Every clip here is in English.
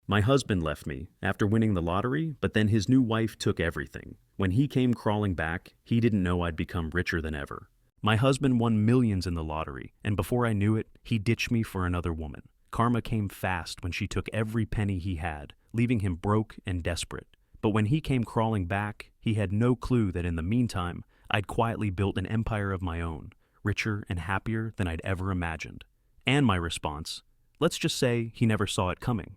My husband left me after winning the lottery, but then his new wife took everything. When he came crawling back, he didn't know I'd become richer than ever. My husband won millions in the lottery, and before I knew it, he ditched me for another woman. Karma came fast when she took every penny he had, leaving him broke and desperate. But when he came crawling back, he had no clue that in the meantime, I'd quietly built an empire of my own, richer and happier than I'd ever imagined. And my response, let's just say he never saw it coming.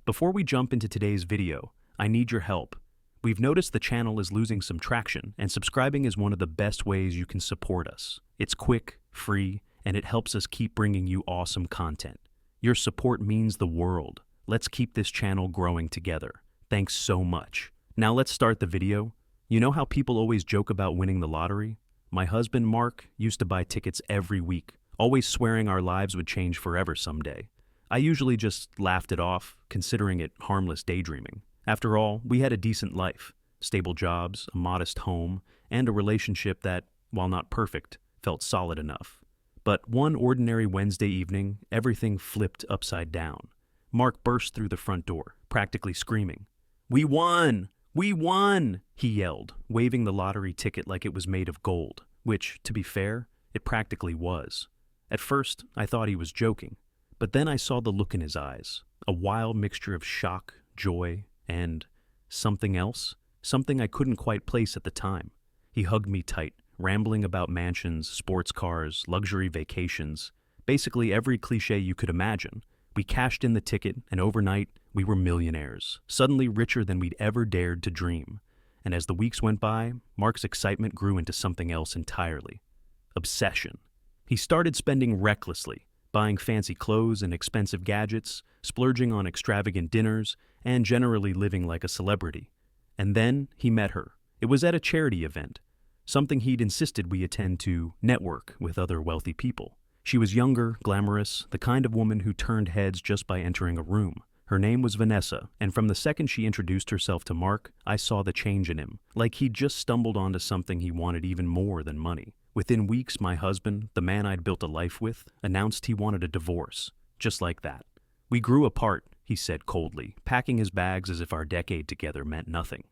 Before we jump into today's video, I need your help. We've noticed the channel is losing some traction, and subscribing is one of the best ways you can support us. It's quick, free, and it helps us keep bringing you awesome content. Your support means the world. Let's keep this channel growing together. Thanks so much. Now let's start the video. You know how people always joke about winning the lottery? My husband, Mark, used to buy tickets every week, always swearing our lives would change forever someday. I usually just laughed it off, considering it harmless daydreaming. After all, we had a decent life, stable jobs, a modest home, and a relationship that, while not perfect, felt solid enough. But one ordinary Wednesday evening, everything flipped upside down. Mark burst through the front door, practically screaming. "We won! We won!" he yelled, waving the lottery ticket like it was made of gold, which, to be fair, it practically was. At first, I thought he was joking. But then I saw the look in his eyes, a wild mixture of shock, joy, and something else, something I couldn't quite place at the time. He hugged me tight, rambling about mansions, sports cars, luxury vacations, basically every cliche you could imagine. We cashed in the ticket, and overnight, we were millionaires, suddenly richer than we'd ever dared to dream. And as the weeks went by, Mark's excitement grew into something else entirely. Obsession. He started spending recklessly, buying fancy clothes and expensive gadgets, splurging on extravagant dinners, and generally living like a celebrity. And then he met her. It was at a charity event, something he'd insisted we attend to network with other wealthy people. She was younger, glamorous, the kind of woman who turned heads just by entering a room. Her name was Vanessa, and from the second she introduced herself to Mark, I saw the change in him, like he'd just stumbled onto something he wanted even more than money. Within weeks, my husband, the man I'd built a life with, announced he wanted a divorce, just like that. "We grew apart," he said coldly, packing his bags as if our decade together meant nothing.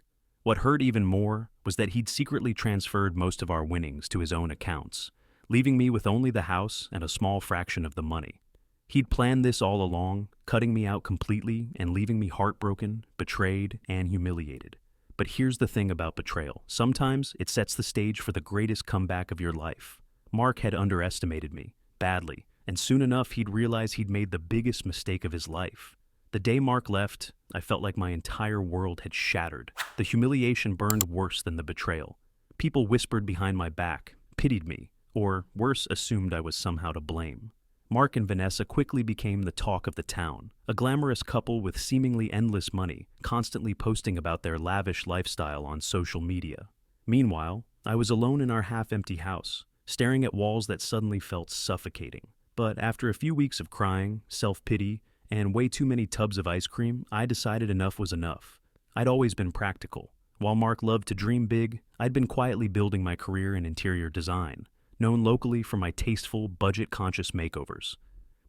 What hurt even more was that he'd secretly transferred most of our winnings to his own accounts, leaving me with only the house and a small fraction of the money. He'd planned this all along, cutting me out completely and leaving me heartbroken, betrayed, and humiliated. But here's the thing about betrayal. Sometimes it sets the stage for the greatest comeback of your life. Mark had underestimated me, badly, and soon enough he'd realize he'd made the biggest mistake of his life. The day Mark left, I felt like my entire world had shattered. The humiliation burned worse than the betrayal. People whispered behind my back, pitied me, or worse, assumed I was somehow to blame. Mark and Vanessa quickly became the talk of the town, a glamorous couple with seemingly endless money, constantly posting about their lavish lifestyle on social media. Meanwhile, I was alone in our half-empty house, staring at walls that suddenly felt suffocating. But after a few weeks of crying, self-pity, and way too many tubs of ice cream, I decided enough was enough. I'd always been practical. While Mark loved to dream big, I'd been quietly building my career in interior design, known locally for my tasteful, budget-conscious makeovers.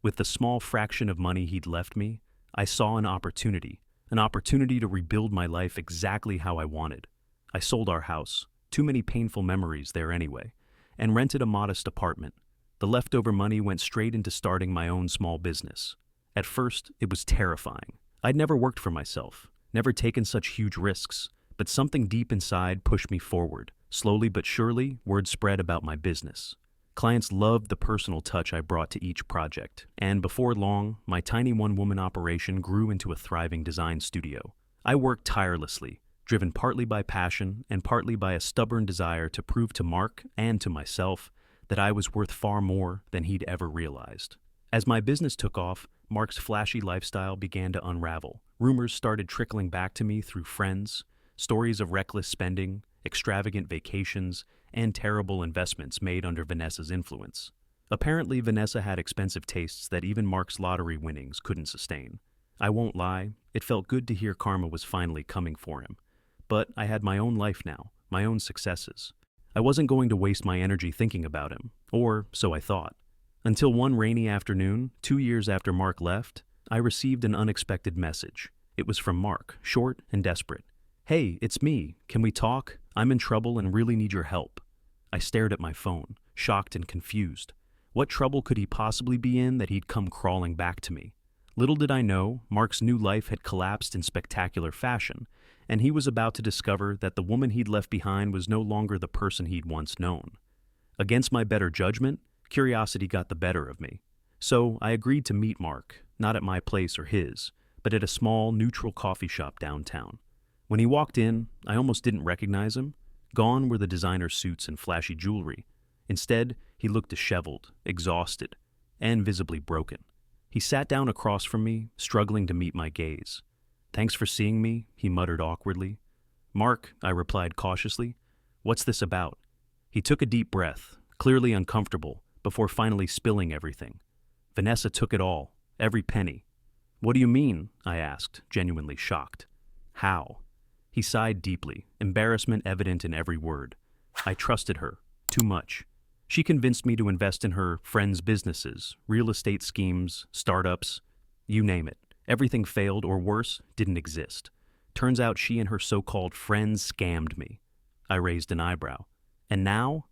With the small fraction of money he'd left me, I saw an opportunity to rebuild my life exactly how I wanted. I sold our house, too many painful memories there anyway, and rented a modest apartment. The leftover money went straight into starting my own small business. At first, it was terrifying. I'd never worked for myself, never taken such huge risks, but something deep inside pushed me forward. Slowly but surely, word spread about my business. Clients loved the personal touch I brought to each project, and before long, my tiny one-woman operation grew into a thriving design studio. I worked tirelessly, driven partly by passion and partly by a stubborn desire to prove to Mark and to myself that I was worth far more than he'd ever realized. As my business took off, Mark's flashy lifestyle began to unravel. Rumors started trickling back to me through friends, stories of reckless spending, extravagant vacations, and terrible investments made under Vanessa's influence. Apparently, Vanessa had expensive tastes that even Mark's lottery winnings couldn't sustain. I won't lie, it felt good to hear karma was finally coming for him. But I had my own life now, my own successes. I wasn't going to waste my energy thinking about him, or so I thought. Until one rainy afternoon, 2 years after Mark left, I received an unexpected message. It was from Mark, short and desperate. "Hey, it's me. Can we talk? I'm in trouble and really need your help." I stared at my phone, shocked and confused. What trouble could he possibly be in that he'd come crawling back to me? Little did I know, Mark's new life had collapsed in spectacular fashion, and he was about to discover that the woman he'd left behind was no longer the person he'd once known. Against my better judgment, curiosity got the better of me. So I agreed to meet Mark, not at my place or his, but at a small, neutral coffee shop downtown. When he walked in, I almost didn't recognize him. Gone were the designer suits and flashy jewelry. Instead, he looked disheveled, exhausted, and visibly broken. He sat down across from me, struggling to meet my gaze. "Thanks for seeing me," he muttered awkwardly. "Mark," I replied cautiously, "what's this about?" He took a deep breath, clearly uncomfortable, before finally spilling everything. "Vanessa took it all, every penny." "What do you mean?" I asked, genuinely shocked. "How?" He sighed deeply, embarrassment evident in every word. "I trusted her, too much. She convinced me to invest in her friends' businesses, real estate schemes, startups, you name it. Everything failed, or worse, didn't exist. Turns out she and her so-called friends scammed me." I raised an eyebrow. "And now?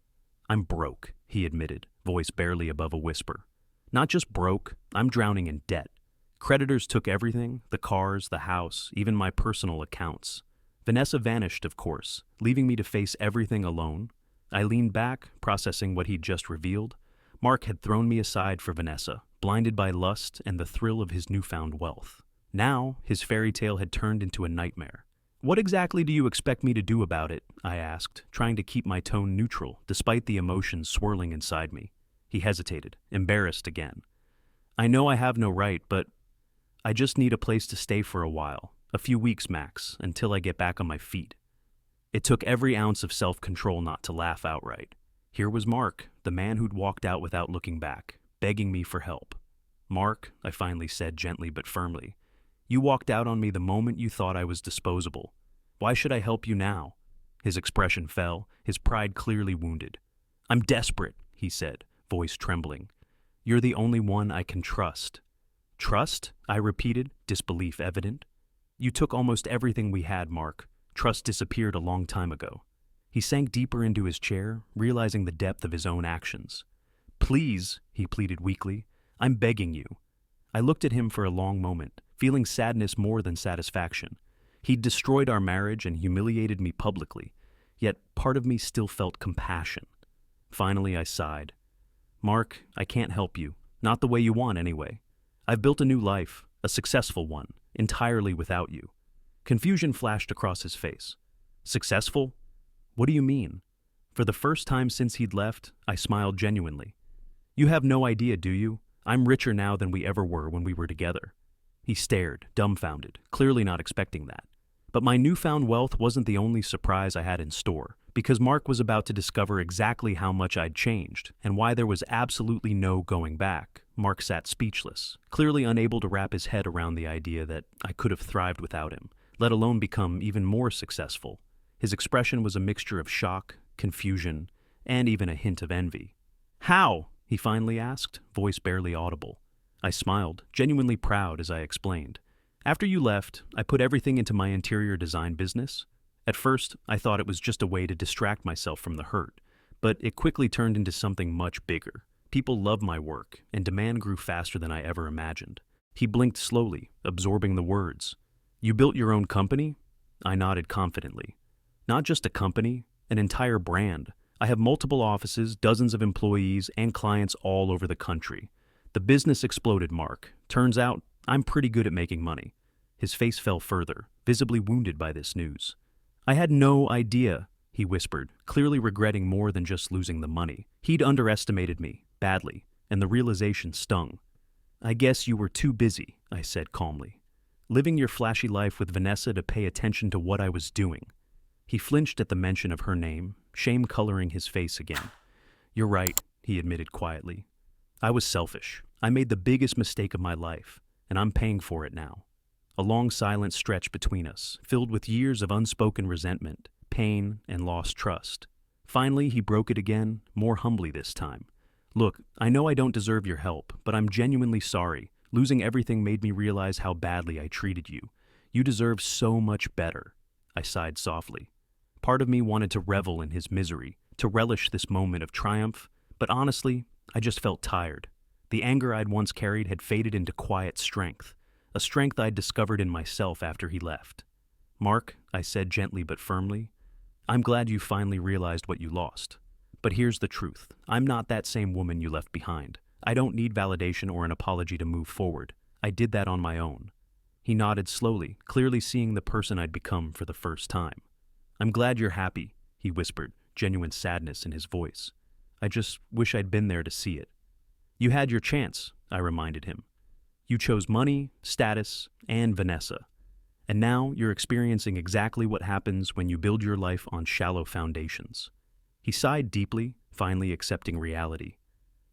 I'm broke," he admitted, voice barely above a whisper. "Not just broke, I'm drowning in debt. Creditors took everything, the cars, the house, even my personal accounts. Vanessa vanished, of course, leaving me to face everything alone. I leaned back, processing what he'd just revealed. Mark had thrown me aside for Vanessa, blinded by lust and the thrill of his newfound wealth. Now, his fairy tale had turned into a nightmare. "What exactly do you expect me to do about it?" I asked, trying to keep my tone neutral, despite the emotions swirling inside me. He hesitated, embarrassed again. "I know I have no right, but I just need a place to stay for a while, a few weeks max, until I get back on my feet." It took every ounce of self-control not to laugh outright. Here was Mark, the man who'd walked out without looking back, begging me for help. "Mark," I finally said gently but firmly, "you walked out on me the moment you thought I was disposable. Why should I help you now?" His expression fell, his pride clearly wounded. "I'm desperate," he said, voice trembling. "You're the only one I can trust." "Trust?" I repeated, disbelief evident. "You took almost everything we had, Mark. Trust disappeared a long time ago." He sank deeper into his chair, realizing the depth of his own actions. "Please," he pleaded weakly, "I'm begging you." I looked at him for a long moment, feeling sadness more than satisfaction. He'd destroyed our marriage and humiliated me publicly, yet part of me still felt compassion. Finally, I sighed. "Mark, I can't help you. Not the way you want, anyway. I've built a new life, a successful one, entirely without you." Confusion flashed across his face. "Successful? What do you mean?" For the first time since he'd left, I smiled genuinely. "You have no idea, do you? I'm richer now than we ever were when we were together." He stared, dumbfounded, clearly not expecting that. But my newfound wealth wasn't the only surprise I had in store, because Mark was about to discover exactly how much I'd changed, and why there was absolutely no going back. Mark sat speechless, clearly unable to wrap his head around the idea that I could have thrived without him, let alone become even more successful. His expression was a mixture of shock, confusion, and even a hint of envy. "How?" he finally asked, voice barely audible. I smiled, genuinely proud as I explained. "After you left, I put everything into my interior design business. At first, I thought it was just a way to distract myself from the hurt, but it quickly turned into something much bigger. People love my work, and demand grew faster than I ever imagined." He blinked slowly, absorbing the words. "You built your own company?" I nodded confidently. "Not just a company, an entire brand. I have multiple offices, dozens of employees, and clients all over the country. The business exploded, Mark. Turns out, I'm pretty good at making money." His face fell further, visibly wounded by this news. "I had no idea," he whispered, clearly regretting more than just losing the money. He'd underestimated me, badly, and the realization stung. "I guess you were too busy," I said calmly, "living your flashy life with Vanessa to pay attention to what I was doing." He flinched at the mention of her name, shame coloring his face again. "You're right," he admitted quietly. "I was selfish. I made the biggest mistake of my life, and I'm paying for it now." A long silence stretched between us, filled with years of unspoken resentment, pain, and lost trust. Finally, he broke it again, more humbly this time. "Look, I know I don't deserve your help, but I'm genuinely sorry. Losing everything made me realize how badly I treated you. You deserve so much better. I sighed softly. Part of me wanted to revel in his misery, to relish this moment of triumph, but honestly, I just felt tired. The anger I'd once carried had faded into quiet strength, a strength I'd discovered in myself after he left. Mark, I said gently but firmly, I'm glad you finally realized what you lost. But here's the truth. I'm not that same woman you left behind. I don't need validation or an apology to move forward. I did that on my own. He nodded slowly, clearly seeing the person I'd become for the first time. I'm glad you're happy, he whispered, genuine sadness in his voice. I just wish I'd been there to see it. You had your chance, I reminded him. You chose money, status, and Vanessa. And now you're experiencing exactly what happens when you build your life on shallow foundations. He sighed deeply, finally accepting reality.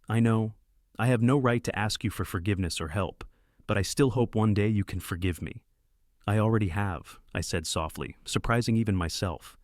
I know, I have no right to ask you for forgiveness or help, but I still hope one day you can forgive me. I already have, I said softly, surprising even myself.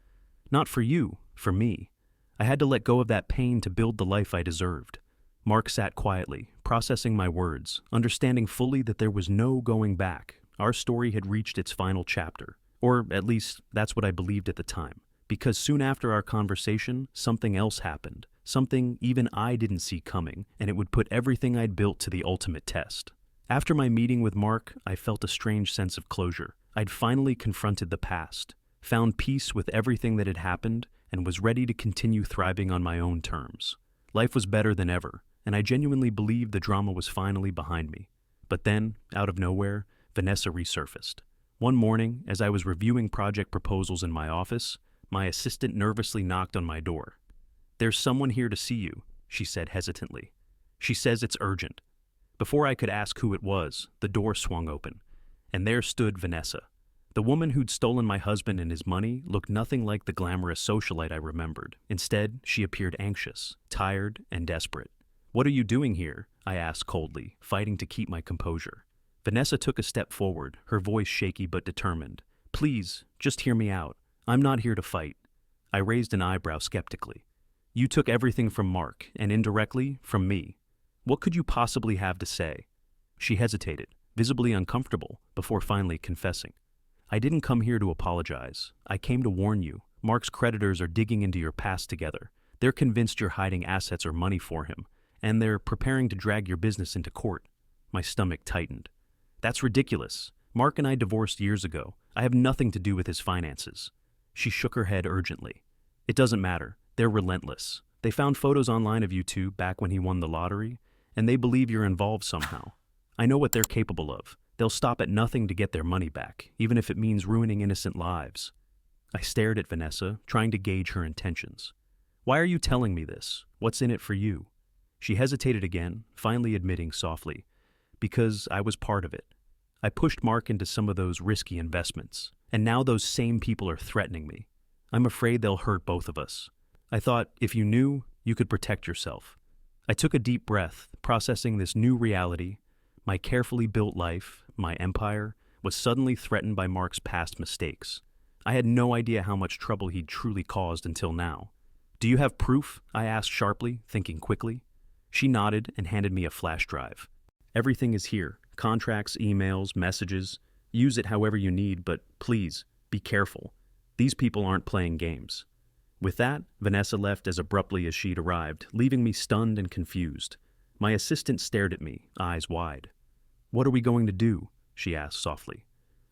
Not for you, for me. I had to let go of that pain to build the life I deserved. Mark sat quietly, processing my words, understanding fully that there was no going back. Our story had reached its final chapter, or at least that's what I believed at the time, because soon after our conversation, something else happened, something even I didn't see coming, and it would put everything I'd built to the ultimate test. After my meeting with Mark, I felt a strange sense of closure. I'd finally confronted the past, found peace with everything that had happened, and was ready to continue thriving on my own terms. Life was better than ever, and I genuinely believed the drama was finally behind me. But then, out of nowhere, Vanessa resurfaced. One morning, as I was reviewing project proposals in my office, my assistant nervously knocked on my door. There's someone here to see you, she said hesitantly. She says it's urgent. Before I could ask who it was, the door swung open, and there stood Vanessa. The woman who'd stolen my husband and his money looked nothing like the glamorous socialite I remembered. Instead, she appeared anxious, tired, and desperate. What are you doing here? I asked coldly, fighting to keep my composure. Vanessa took a step forward, her voice shaky but determined. Please, just hear me out. I'm not here to fight. I raised an eyebrow skeptically. You took everything from Mark, and indirectly, from me. What could you possibly have to say? She hesitated, visibly uncomfortable, before finally confessing. I didn't come here to apologize. I came to warn you. Mark's creditors are digging into your past together. They're convinced you're hiding assets or money for him, and they're preparing to drag your business into court. My stomach tightened. That's ridiculous. Mark and I divorced years ago. I have nothing to do with his finances. She shook her head urgently. It doesn't matter. They're relentless. They found photos online of you two back when he won the lottery, and they believe you're involved somehow. I know what they're capable of. They'll stop at nothing to get their money back, even if it means ruining innocent lives. I stared at Vanessa, trying to gauge her intentions. Why are you telling me this? What's in it for you? She hesitated again, finally admitting softly, because I was part of it. I pushed Mark into some of those risky investments, and now those same people are threatening me. I'm afraid they'll hurt both of us. I thought, if you knew, you could protect yourself. I took a deep breath, processing this new reality. My carefully built life, my empire, was suddenly threatened by Mark's past mistakes. I had no idea how much trouble he'd truly caused until now. Do you have proof? I asked sharply, thinking quickly. She nodded and handed me a flash drive. Everything is here. Contracts, emails, messages. Use it however you need, but please, be careful. These people aren't playing games. With that, Vanessa left as abruptly as she'd arrived, leaving me stunned and confused. My assistant stared at me, eyes wide. What are we going to do? She asked softly.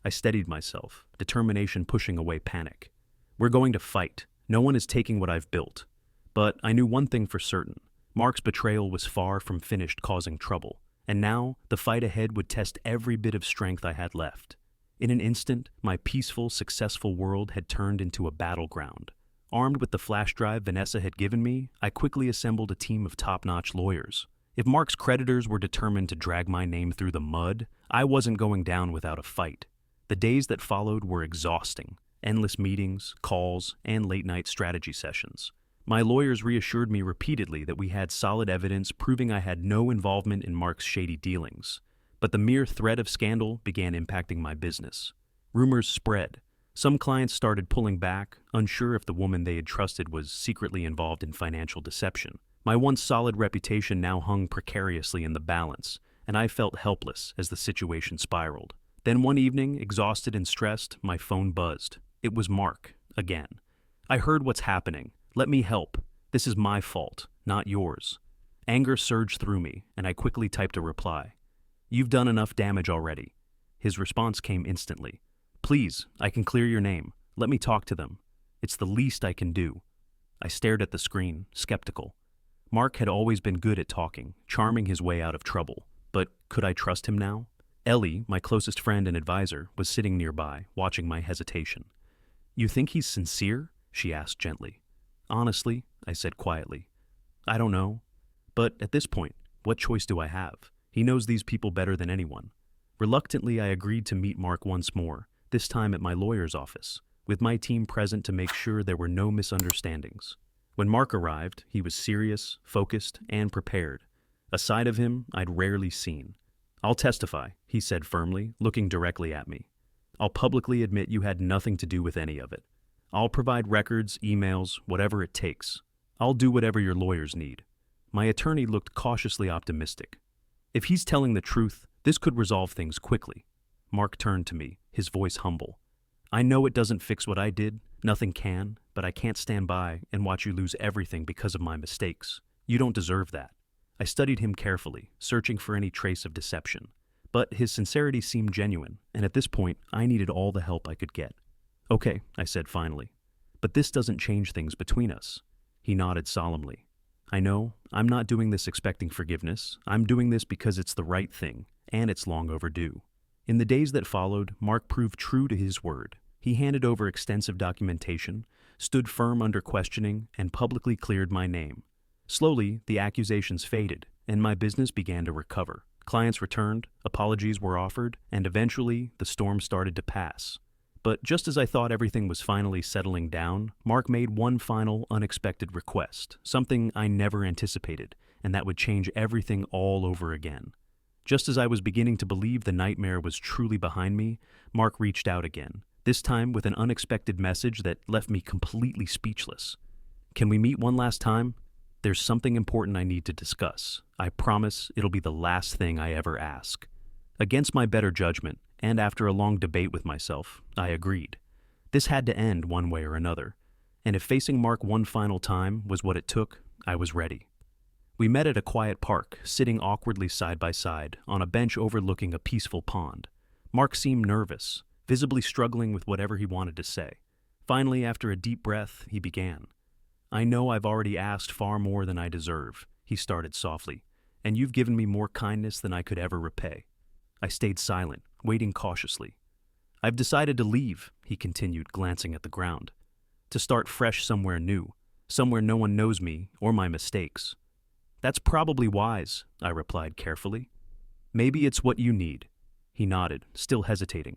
I steadied myself, determination pushing away panic. We're going to fight. No one is taking what I've built. But I knew one thing for certain. Mark's betrayal was far from finished causing trouble, and now the fight ahead would test every bit of strength I had left. In an instant, my peaceful, successful world had turned into a battleground. Armed with the flash drive Vanessa had given me, I quickly assembled a team of top-notch lawyers. If Mark's creditors were determined to drag my name through the mud, I wasn't going down without a fight. The days that followed were exhausting. Endless meetings, calls, and late-night strategy sessions. My lawyers reassured me repeatedly that we had solid evidence proving I had no involvement in Mark's shady dealings. But the mere threat of scandal began impacting my business. Rumors spread. Some clients started pulling back, unsure if the woman they had trusted was secretly involved in financial deception. My once solid reputation now hung precariously in the balance, and I felt helpless as the situation spiraled. Then one evening, exhausted and stressed, my phone buzzed. It was Mark, again. I heard what's happening. Let me help. This is my fault, not yours. Anger surged through me, and I quickly typed a reply. You've done enough damage already. His response came instantly. Please, I can clear your name. Let me talk to them. It's the least I can do. I stared at the screen, skeptical. Mark had always been good at talking, charming his way out of trouble. But could I trust him now? Ellie, my closest friend and advisor, was sitting nearby, watching my hesitation. You think he's sincere? She asked gently. Honestly, I said quietly. I don't know. But at this point, what choice do I have? He knows these people better than anyone. Reluctantly, I agreed to meet Mark once more, this time at my lawyer's office, with my team present to make sure there were no misunderstandings. When Mark arrived, he was serious, focused, and prepared, a side of him I'd rarely seen. I'll testify, he said firmly, looking directly at me. I'll publicly admit you had nothing to do with any of it. I'll provide records, emails, whatever it takes. I'll do whatever your lawyers need. My attorney looked cautiously optimistic. If he's telling the truth, this could resolve things quickly. Mark turned to me, his voice humble. I know it doesn't fix what I did, nothing can, but I can't stand by and watch you lose everything because of my mistakes. You don't deserve that. I studied him carefully, searching for any trace of deception. But his sincerity seemed genuine, and at this point, I needed all the help I could get. Okay, I said finally. But this doesn't change things between us. He nodded solemnly. I know, I'm not doing this expecting forgiveness. I'm doing this because it's the right thing, and it's long overdue. In the days that followed, Mark proved true to his word. He handed over extensive documentation, stood firm under questioning, and publicly cleared my name. Slowly, the accusations faded, and my business began to recover. Clients returned, apologies were offered, and eventually, the storm started to pass. But just as I thought everything was finally settling down, Mark made one final, unexpected request, something I never anticipated, and that would change everything all over again. Just as I was beginning to believe the nightmare was truly behind me, Mark reached out again, this time with an unexpected message that left me completely speechless. Can we meet one last time? There's something important I need to discuss. I promise it'll be the last thing I ever ask. Against my better judgment, and after a long debate with myself, I agreed. This had to end one way or another, and if facing Mark one final time was what it took, I was ready. We met at a quiet park, sitting awkwardly side by side, on a bench overlooking a peaceful pond. Mark seemed nervous, visibly struggling with whatever he wanted to say. Finally, after a deep breath, he began. I know I've already asked far more than I deserve, he started softly, and you've given me more kindness than I could ever repay. I stayed silent, waiting cautiously. I've decided to leave, he continued, glancing at the ground. To start fresh somewhere new, somewhere no one knows me or my mistakes. That's probably wise, I replied carefully. Maybe it's what you need. He nodded, still hesitating.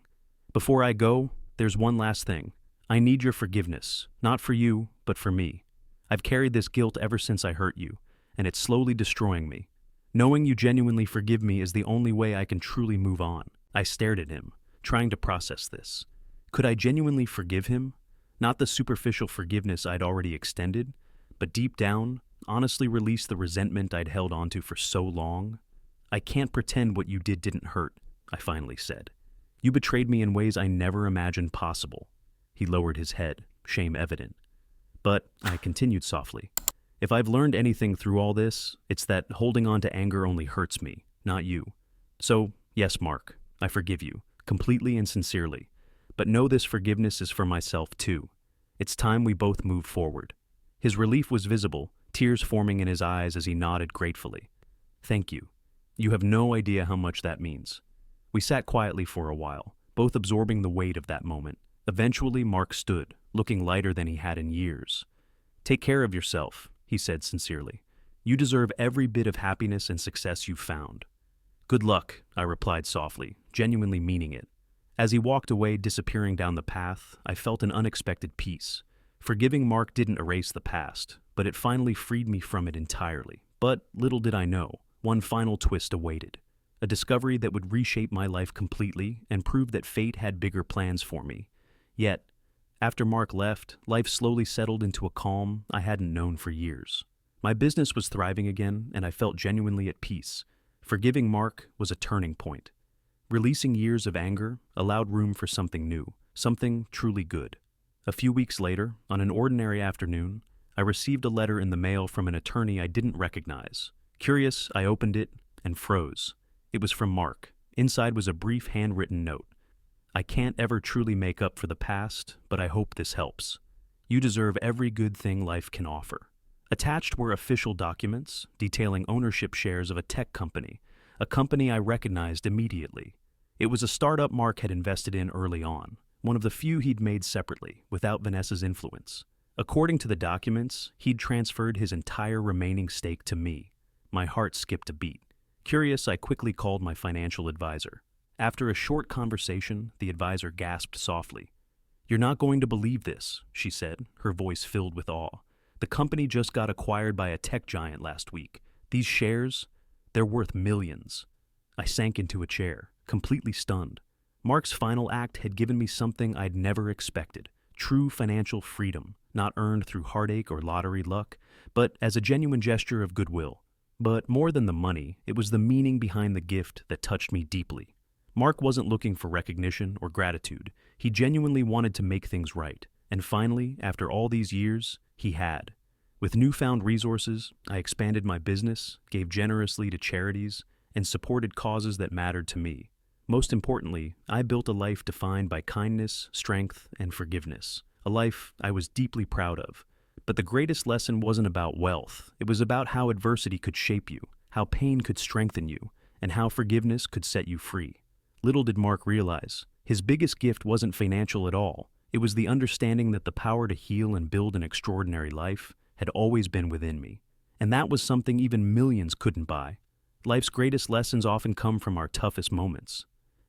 Before I go, there's one last thing. I need your forgiveness, not for you, but for me. I've carried this guilt ever since I hurt you, and it's slowly destroying me. Knowing you genuinely forgive me is the only way I can truly move on. I stared at him, trying to process this. Could I genuinely forgive him? Not the superficial forgiveness I'd already extended, but deep down, honestly release the resentment I'd held onto for so long? I can't pretend what you did didn't hurt, I finally said. You betrayed me in ways I never imagined possible. He lowered his head, shame evident. But, I continued softly, if I've learned anything through all this, it's that holding on to anger only hurts me, not you. So, yes, Mark, I forgive you, completely and sincerely. But know this forgiveness is for myself too. It's time we both move forward. His relief was visible, tears forming in his eyes as he nodded gratefully. Thank you. You have no idea how much that means. We sat quietly for a while, both absorbing the weight of that moment. Eventually, Mark stood, looking lighter than he had in years. Take care of yourself, he said sincerely. You deserve every bit of happiness and success you've found. Good luck, I replied softly, genuinely meaning it. As he walked away, disappearing down the path, I felt an unexpected peace. Forgiving Mark didn't erase the past, but it finally freed me from it entirely. But little did I know, one final twist awaited. A discovery that would reshape my life completely and prove that fate had bigger plans for me. Yet, after Mark left, life slowly settled into a calm I hadn't known for years. My business was thriving again, and I felt genuinely at peace. Forgiving Mark was a turning point. Releasing years of anger allowed room for something new, something truly good. A few weeks later, on an ordinary afternoon, I received a letter in the mail from an attorney I didn't recognize. Curious, I opened it and froze. It was from Mark. Inside was a brief handwritten note. I can't ever truly make up for the past, but I hope this helps. You deserve every good thing life can offer. Attached were official documents detailing ownership shares of a tech company, a company I recognized immediately. It was a startup Mark had invested in early on, one of the few he'd made separately, without Vanessa's influence. According to the documents, he'd transferred his entire remaining stake to me. My heart skipped a beat. Curious, I quickly called my financial advisor. After a short conversation, the advisor gasped softly. "You're not going to believe this," she said, her voice filled with awe. "The company just got acquired by a tech giant last week. These shares, they're worth millions." I sank into a chair, completely stunned. Mark's final act had given me something I'd never expected: true financial freedom, not earned through heartache or lottery luck, but as a genuine gesture of goodwill. But more than the money, it was the meaning behind the gift that touched me deeply. Mark wasn't looking for recognition or gratitude. He genuinely wanted to make things right. And finally, after all these years, he had. With newfound resources, I expanded my business, gave generously to charities, and supported causes that mattered to me. Most importantly, I built a life defined by kindness, strength, and forgiveness. A life I was deeply proud of. But the greatest lesson wasn't about wealth. It was about how adversity could shape you, how pain could strengthen you, and how forgiveness could set you free. Little did Mark realize, his biggest gift wasn't financial at all. It was the understanding that the power to heal and build an extraordinary life had always been within me. And that was something even millions couldn't buy. Life's greatest lessons often come from our toughest moments.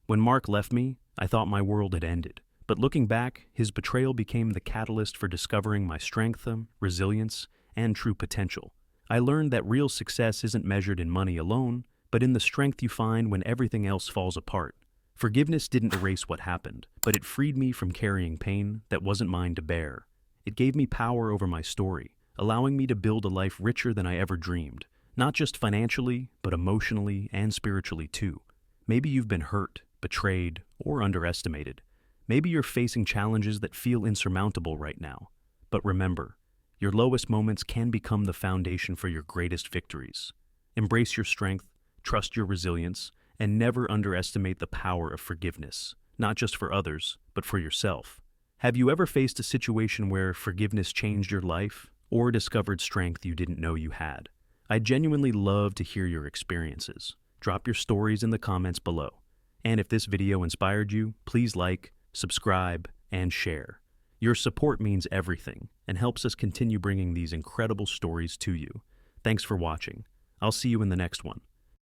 When Mark left me, I thought my world had ended. But looking back, his betrayal became the catalyst for discovering my strength, resilience, and true potential. I learned that real success isn't measured in money alone, but in the strength you find when everything else falls apart. Forgiveness didn't erase what happened, but it freed me from carrying pain that wasn't mine to bear. It gave me power over my story, allowing me to build a life richer than I ever dreamed, not just financially, but emotionally and spiritually too. Maybe you've been hurt, betrayed, or underestimated. Maybe you're facing challenges that feel insurmountable right now. But remember, your lowest moments can become the foundation for your greatest victories. Embrace your strength, trust your resilience, and never underestimate the power of forgiveness, not just for others, but for yourself. Have you ever faced a situation where forgiveness changed your life, or discovered strength you didn't know you had? I'd genuinely love to hear your experiences. Drop your stories in the comments below. And if this video inspired you, please like, subscribe, and share. Your support means everything and helps us continue bringing these incredible stories to you. Thanks for watching. I'll see you in the next one.